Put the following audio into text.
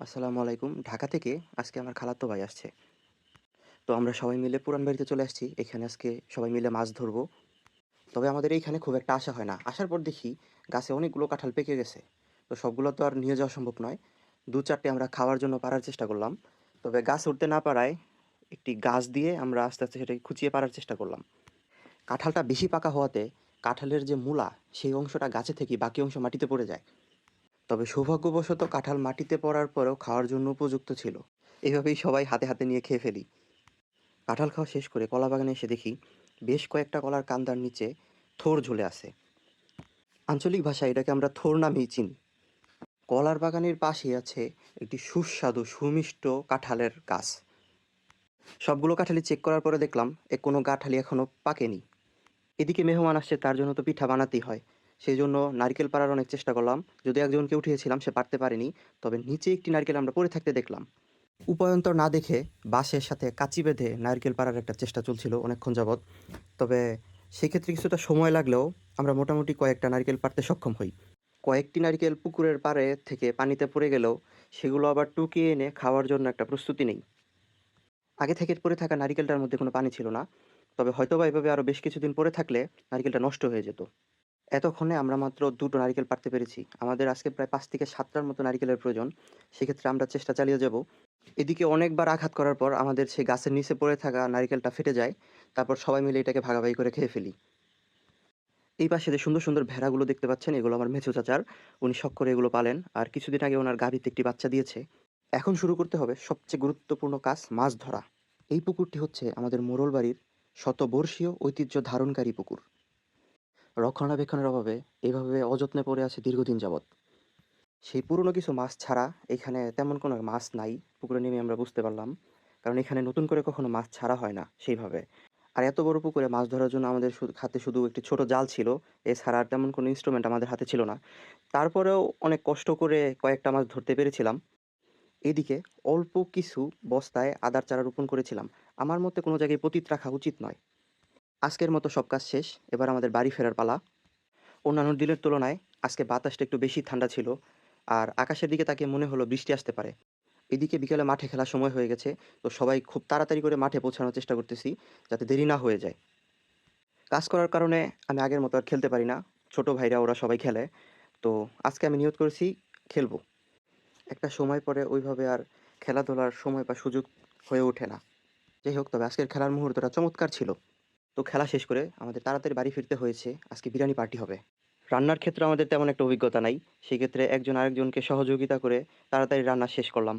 আসসালামু আলাইকুম। ঢাকা থেকে আজকে আমার খালাতো ভাই আসছে। তো আমরা সবাই মিলে পুরান বাড়িতে চলে আসছি। এখানে আজকে সবাই মিলে মাছ ধরবো। তবে আমাদের এইখানে খুব একটা আসা হয় না। আসার পর দেখি গাছে অনেকগুলো কাঁঠাল পেকে গেছে। তো সবগুলো তো আর নিয়ে যাওয়া সম্ভব নয়। ২-৪ টে আমরা খাওয়ার জন্য পাড়ার চেষ্টা করলাম। তবে গাছ উঠতে না পারায় একটি গাছ দিয়ে আমরা আস্তে, আস্তে সেটাকে খুঁচিয়ে পাড়ার চেষ্টা করলাম। কাঁঠালটা বেশি পাকা হওয়াতে কাঁঠালের যে মূলা, সেই অংশটা গাছে থেকে বাকি অংশ মাটিতে পড়ে যায়। তবে সৌভাগ্যবশত কাঁঠাল মাটিতে পড়ার পরেও খাওয়ার জন্য উপযুক্ত ছিল। এভাবেই সবাই হাতে, হাতে নিয়ে খেয়ে ফেলি। কাঁঠাল খাওয়া শেষ করে কলা বাগানে এসে দেখি বেশ কয়েকটা কলার কান্দার নিচে থোড় ঝুলে আছে। আঞ্চলিক ভাষায় এটাকে আমরা থোড় নামেই চিনি। কলার বাগানের পাশেই আছে একটি সুস্বাদু সুমিষ্ট কাঁঠালের গাছ। সবগুলো কাঁঠালি চেক করার পরে দেখলাম কোনো কাঁঠালই এখনো পাকেনি। এদিকে মেহমান আসছে, তার জন্য তো পিঠা বানাতেই হয়। সেই জন্য নারকেল পাড়ার অনেক চেষ্টা করলাম। যদিও একজনকে উঠিয়েছিলাম, সে পারতে পারেনি। তবে নিচে একটি নারকেল আমরা পড়ে থাকতে দেখলাম। উপায়ন্তর না দেখে বাঁশের সাথে কাঁচি বেঁধে নারকেল পাড়ার একটা চেষ্টা চলছিল অনেকক্ষণ যাবৎ। তবে সেক্ষেত্রে কিছুটা সময় লাগলেও আমরা মোটামুটি কয়েকটা নারকেল পাড়তে সক্ষম হই। কয়েকটি নারকেল পুকুরের পাড়ে থেকে পানিতে পড়ে গেলেও সেগুলো আবার টুকিয়ে এনে খাওয়ার জন্য একটা প্রস্তুতি নেই। আগে থেকে পড়ে থাকা নারিকেলটার মধ্যে কোনো পানি ছিল না। তবে হয়তোবা এভাবে আরও বেশ কিছুদিন পড়ে থাকলে নারিকেলটা নষ্ট হয়ে যেত। এতক্ষণে আমরা মাত্র ২ টো নারিকেল পাড়তে পেরেছি। আমাদের আজকে প্রায় ৫ থেকে ৭ টার মতো নারিকেলের প্রয়োজন। সেক্ষেত্রে আমরা চেষ্টা চালিয়ে যাব। এদিকে অনেকবার আঘাত করার পর আমাদের সেই গাছের নিচে পড়ে থাকা নারিকেলটা ফেটে যায়। তারপর সবাই মিলে এটাকে ভাগাভাগি করে খেয়ে ফেলি। এই পাশে যে সুন্দর, সুন্দর ভেড়াগুলো দেখতে পাচ্ছেন, এগুলো আমার মেঝো চাচার। উনি শখ করে এগুলো পালেন। আর কিছুদিন আগে উনার গাভীতে একটি বাচ্চা দিয়েছে। এখন শুরু করতে হবে সবচেয়ে গুরুত্বপূর্ণ কাজ, মাছ ধরা। এই পুকুরটি হচ্ছে আমাদের মোড়ল বাড়ির শতবর্ষীয় ঐতিহ্য ধারণকারী পুকুর। রক্ষণাবেক্ষণের অভাবে এভাবে অযত্নে পড়ে আছে দীর্ঘদিন যাবৎ। সেই পুরনো কিছু মাছ ছাড়া এখানে তেমন কোনো মাছ নাই, পুকুরে নেমে আমরা বুঝতে পারলাম। কারণ এখানে নতুন করে কখনো মাছ ছাড়া হয় না সেইভাবে। আর এত বড় পুকুরে মাছ ধরার জন্য আমাদের হাতে শুধু একটি ছোট জাল ছিল। এছাড়া আর তেমন কোনো ইনস্ট্রুমেন্ট আমাদের হাতে ছিল না। তারপরেও অনেক কষ্ট করে কয়েকটা মাছ ধরতে পেরেছিলাম। এদিকে অল্প কিছু বস্তায় আদার চারা রোপণ করেছিলাম। আমার মতে কোনো জায়গায় পতিত রাখা উচিত নয়। আজকের মতো সব কাজ শেষ। এবার আমাদের বাড়ি ফেরার পালা। অন্যান্য দিনের তুলনায় আজকে বাতাসটা একটু বেশি ঠান্ডা ছিল। আর আকাশের দিকে তাকিয়ে মনে হলো বৃষ্টি আসতে পারে। এদিকে বিকেলে মাঠে খেলার সময় হয়ে গেছে। তো সবাই খুব তাড়াতাড়ি করে মাঠে পৌঁছানোর চেষ্টা করতেছি, যাতে দেরি না হয়ে যায়। কাজ করার কারণে আমি আগের মতো আর খেলতে পারি না। ছোট ভাইরা ওরা সবাই খেলে। তো আজকে আমি নিয়ত করেছি খেলবো। একটা সময় পরে ওইভাবে আর খেলাধুলার সময় বা সুযোগ হয়ে ওঠে না। যাই হোক, তবে আজকের খেলার মুহূর্তটা চমৎকার ছিল। তো খেলা শেষ করে আমাদের তাড়াতাড়ি বাড়ি ফিরতে হয়েছে। আজকে বিরিয়ানি পার্টি হবে। রান্নার ক্ষেত্রে আমাদের তেমন একটা অভিজ্ঞতা নাই। সেক্ষেত্রে একজন আরেকজনকে সহযোগিতা করে তাড়াতাড়ি রান্না শেষ করলাম।